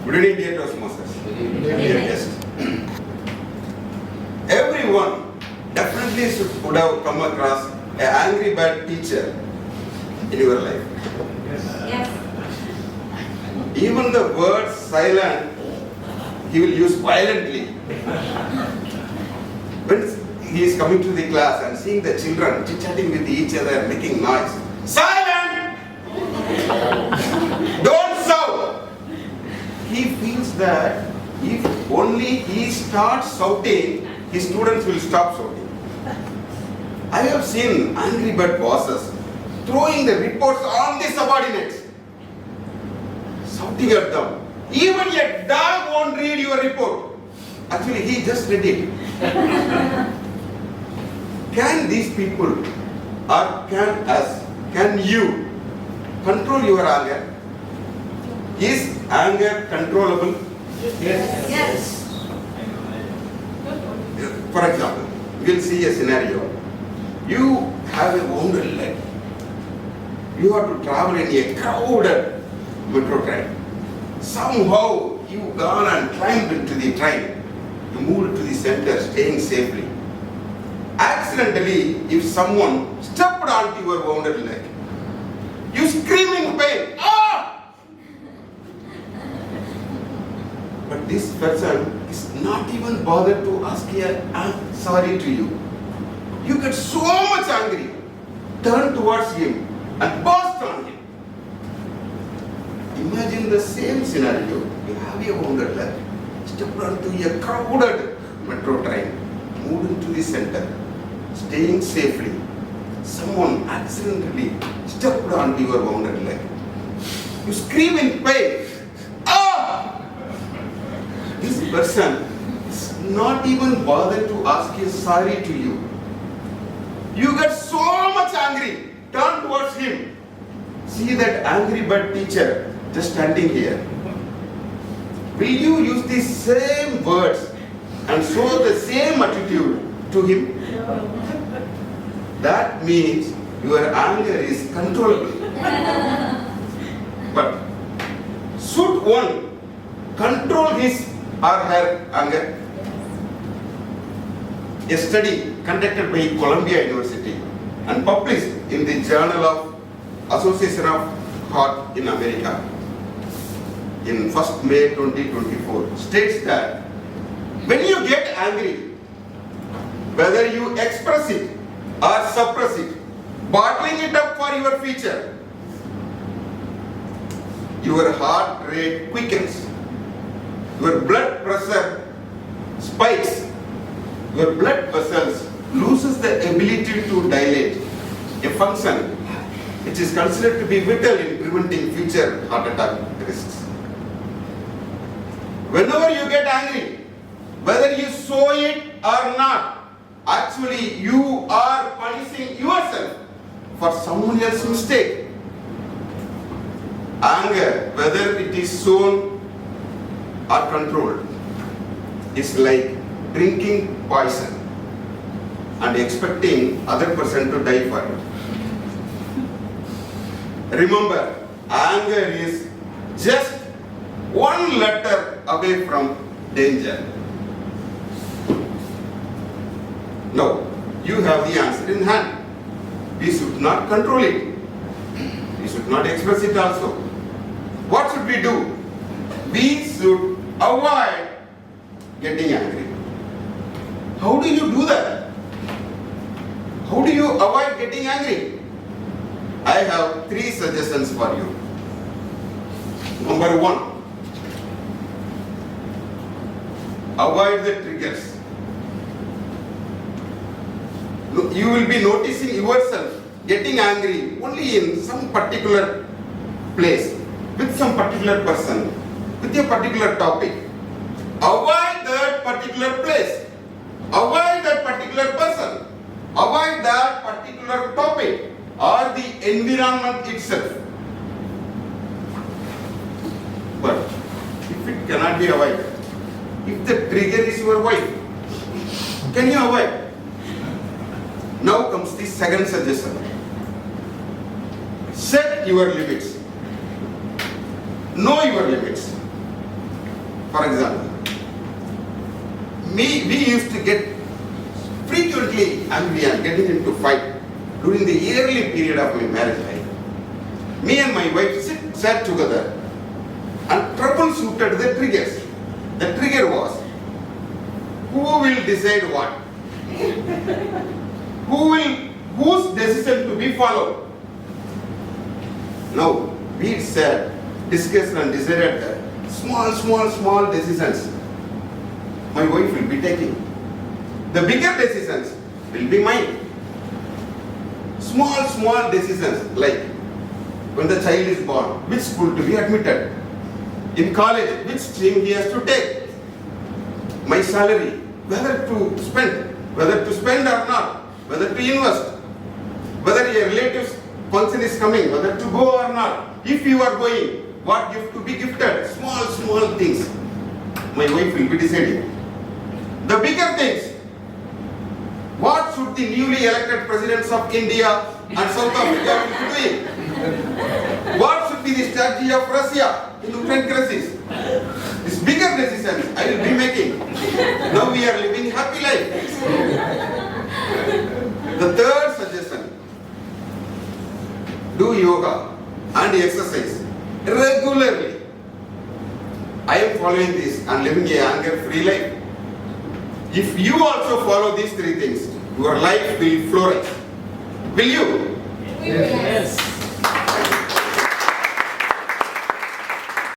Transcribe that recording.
Good evening, dear Toastmasters. Dear guests. Everyone definitely would have come across an angry bird teacher in your life. Yes. Even the word silent, he will use violently. When he is coming to the class and seeing the children chit-chatting with each other, making noise. Silent! Don't shout! He feels that if only he starts shouting, his students will stop shouting. I have seen angry bird bosses throwing the reports on the subordinates, shouting at them. Even a dog won't read your report. Actually, he just read it. Can these people, or can you control your anger? Is anger controllable? Yes. For example, we'll see a scenario. You have a wounded leg. You have to travel in a crowded metro train. Somehow you gone and climbed into the train. You moved to the center, staying safely. Accidentally, if someone stepped onto your wounded leg, you scream in pain. Ah! But this person is not even bothered to ask I'm sorry to you. You get so much angry, turn towards him and burst on him. Imagine the same scenario. You have a wounded leg, stepped onto a crowded metro train, moved into the center, staying safely. Someone accidentally stepped onto your wounded leg. You scream in pain. Ah! This person is not even bothered to ask his sorry to you. You get so much angry, turn towards him. See that angry bird teacher just standing here. Will you use the same words and show the same attitude to him? That means your anger is controllable. But should one control his or her anger? A study conducted by Columbia University and published in the Journal of Association of Heart in America in 1st May 2024 states that when you get angry, whether you express it or suppress it, bottling it up for your future, your heart rate quickens, your blood pressure spikes, your blood vessels loses the ability to dilate, a function which is considered to be vital in preventing future heart attack risks. Whenever you get angry, whether you show it or not, actually you are punishing yourself for someone else's mistake. Anger, whether it is shown or controlled, is like drinking poison and expecting other person to die for it. Remember, anger is just one letter away from danger. Now, you have the answer in hand. We should not control it. We should not express it also. What should we do? We should avoid getting angry. How do you do that? How do you avoid getting angry? I have 3 suggestions for you. Number 1, avoid the triggers. You will be noticing yourself getting angry only in some particular place, with some particular person, with a particular topic. Avoid that particular place. Avoid that particular person. Avoid that particular topic or the environment itself. But if it cannot be avoided, if the trigger is your wife, can you avoid? Now comes the second suggestion. Set your limits. Know your limits. For example, we used to get frequently angry and getting into fight during the early period of my marriage life. Me and my wife sat together and troubleshooted the triggers. The trigger was, who will decide what? Whose decision to be followed? Now, we sat, discussed and decided that small decisions my wife will be taking. The bigger decisions will be mine. Small decisions like when the child is born, which school to be admitted, in college, which stream he has to take, my salary, whether to spend or not, whether to invest, whether your relative's function is coming, whether to go or not, if you are going, what gift to be gifted, small things, my wife will be deciding. The bigger things, what should the newly elected presidents of India and South Africa be doing? What should be the strategy of Russia in the Ukraine crisis? These bigger decisions I will be making. Now we are living happy life. The third suggestion, do yoga and exercise regularly. I am following this and living a anger-free life. If you also follow these three things, your life will flourish. Will you? Yes.